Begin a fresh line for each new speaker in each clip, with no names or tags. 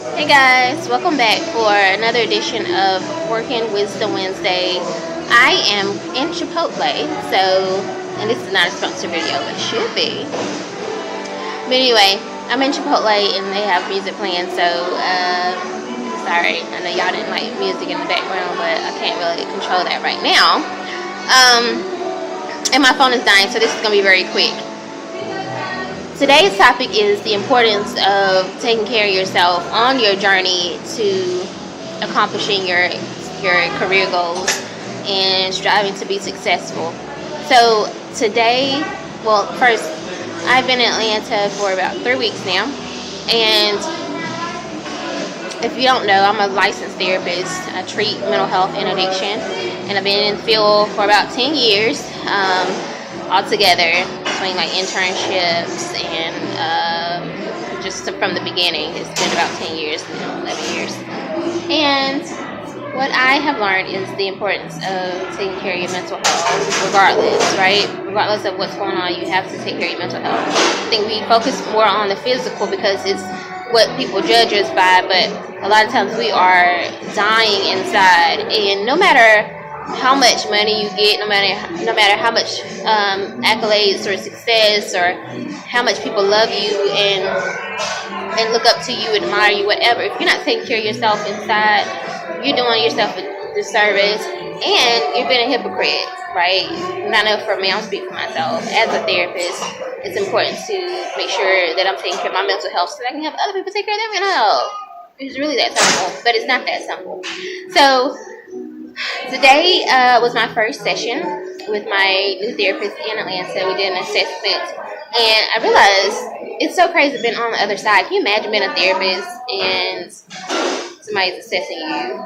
Hey guys, welcome back for another edition of Working Wisdom Wednesday. I am in Chipotle, and this is not a sponsored video, but should be. But anyway, I'm in Chipotle and they have music playing, so sorry. I know y'all didn't like music in the background, but I can't really control that right now. And my phone is dying, so this is going to be very quick. Today's topic is the importance of taking care of yourself on your journey to accomplishing your career goals and striving to be successful. So today, well, first, I've been in Atlanta for about 3 weeks now, and if you don't know, I'm a licensed therapist. I treat mental health and addiction, and I've been in the field for about 10 years altogether, between like internships and just from the beginning. It's been about 10 years now, 11 years. And what I have learned is the importance of taking care of your mental health, regardless, right? Regardless of what's going on, you have to take care of your mental health. I think we focus more on the physical because it's what people judge us by, but a lot of times we are dying inside, and no matter how much money you get, no matter how much accolades or success or how much people love you and look up to you, admire you, whatever, if you're not taking care of yourself inside, you're doing yourself a disservice and you're being a hypocrite, right? And I know for me, I'll speak for myself. As a therapist, it's important to make sure that I'm taking care of my mental health so that I can help other people take care of their mental health. It's really that simple, but it's not that simple. So today was my first session with my new therapist in Atlanta. We did an assessment, and I realized it's so crazy being on the other side. Can you imagine being a therapist and somebody's assessing you?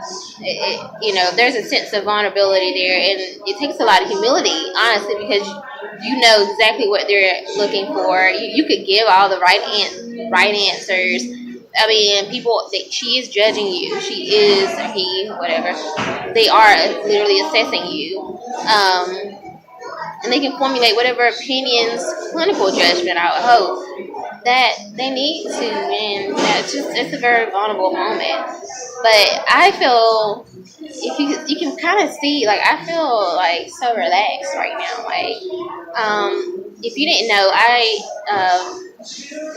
There's a sense of vulnerability there, and it takes a lot of humility, honestly, because you know exactly what they're looking for. You could give all the right answers. I mean, she is judging you. She is, or he, whatever. They are literally assessing you. And they can formulate whatever opinions, clinical judgment, I would hope, that they need to. And it's a very vulnerable moment. But I feel, if you can kind of see, like, I feel like so relaxed right now. Like, if you didn't know,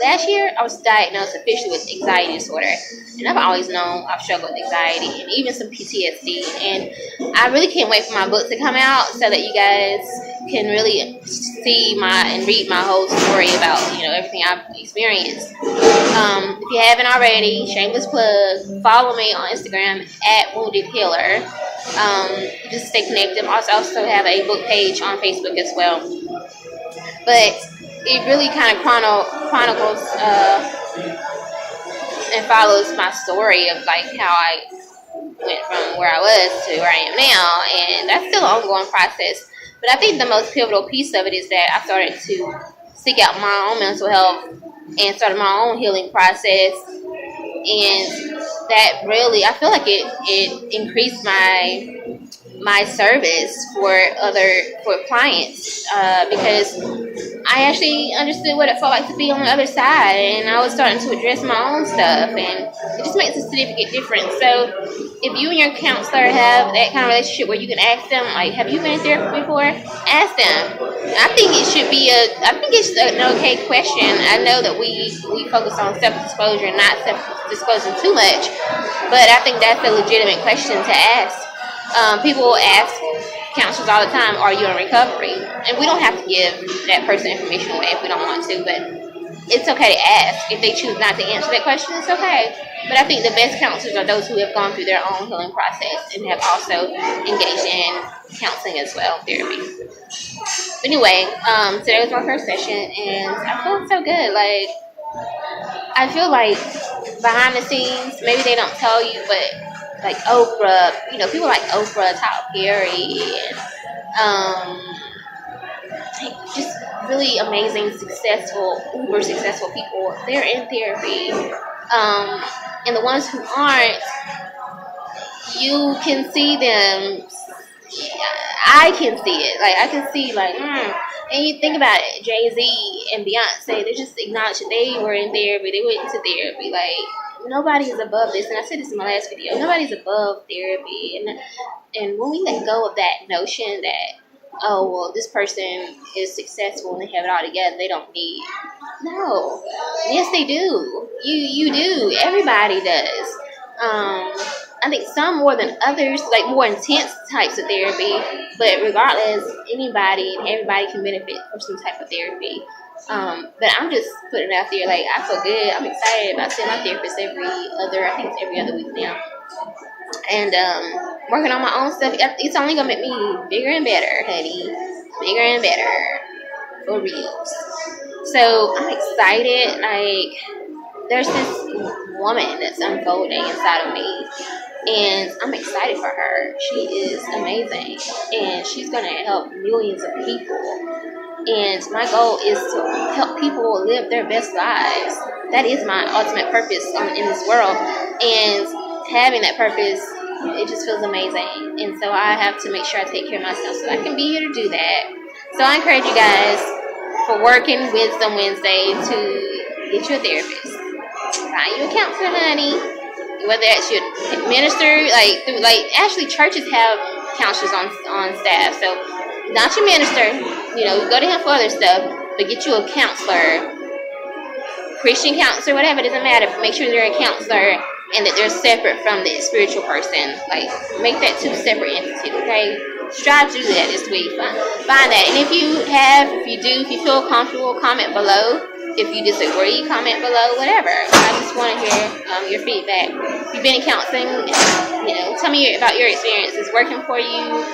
last year I was diagnosed officially with anxiety disorder, and I've always known I've struggled with anxiety and even some PTSD. And I really can't wait for my book to come out so that you guys can really see and read my whole story about everything I've experienced. If you haven't already, shameless plug, follow me on Instagram at Wounded Healer. Just stay connected. I also have a book page on Facebook as well. But it really kind of chronicles and follows my story of like how I went from where I was to where I am now, and that's still an ongoing process. But I think the most pivotal piece of it is that I started to seek out my own mental health and started my own healing process, and that really, I feel like it increased my service for clients, because I actually understood what it felt like to be on the other side, and I was starting to address my own stuff, and it just makes a significant difference. So if you and your counselor have that kind of relationship where you can ask them, like, have you been in therapy before? Ask them. I think it's an okay question. I know that we focus on self-disclosure and not self-disclosing too much, but I think that's a legitimate question to ask. People ask counselors all the time, are you in recovery? And we don't have to give that person information away if we don't want to, but it's okay to ask. If they choose not to answer that question, it's okay. But I think the best counselors are those who have gone through their own healing process and have also engaged in counseling as well, therapy. But anyway, today was my first session, and I feel so good. Like, I feel like behind the scenes, maybe they don't tell you, but like Oprah, people like Oprah, Tyler Perry, and just really amazing, uber successful people. They're in therapy, and the ones who aren't, you can see them. I can see it. Like, I can see, like, and you think about it, Jay-Z and Beyonce, they just acknowledged that they were in therapy. They went into therapy. Like, nobody is above this, and I said this in my last video. Nobody's above therapy, and when we let go of that notion that, oh well, this person is successful and they have it all together, they don't need. No, yes they do. You do. Everybody does. I think some more than others, like more intense types of therapy. But regardless, anybody and everybody can benefit from some type of therapy. But I'm just putting it out there. Like, I feel good. I'm excited about seeing my therapist I think it's every other week now. And working on my own stuff. It's only gonna make me bigger and better, honey. Bigger and better, for real. So I'm excited. Like, there's this woman that's unfolding inside of me, and I'm excited for her. She is amazing, and she's gonna help millions of people. And my goal is to help people live their best lives. That is my ultimate purpose in this world. And having that purpose, it just feels amazing. And so I have to make sure I take care of myself so I can be here to do that. So I encourage you guys for working Wisdom Wednesday to get you a therapist. Find you a counselor, honey. Whether that's your minister, actually churches have counselors on staff. So not your minister, go to him for other stuff, but get you a counselor, Christian counselor, whatever, it doesn't matter. Make sure they're a counselor and that they're separate from the spiritual person. Like, make that two separate entities, okay? Strive to do that this week. Find that. And if you feel comfortable, comment below. If you disagree, comment below, whatever. I just want to hear your feedback. If you've been in counseling, tell me about your experiences working for you.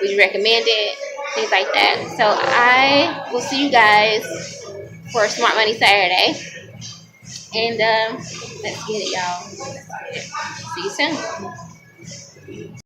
Would you recommend it? Things like that. So I will see you guys for Smart Money Saturday. And let's get it, y'all. See you soon.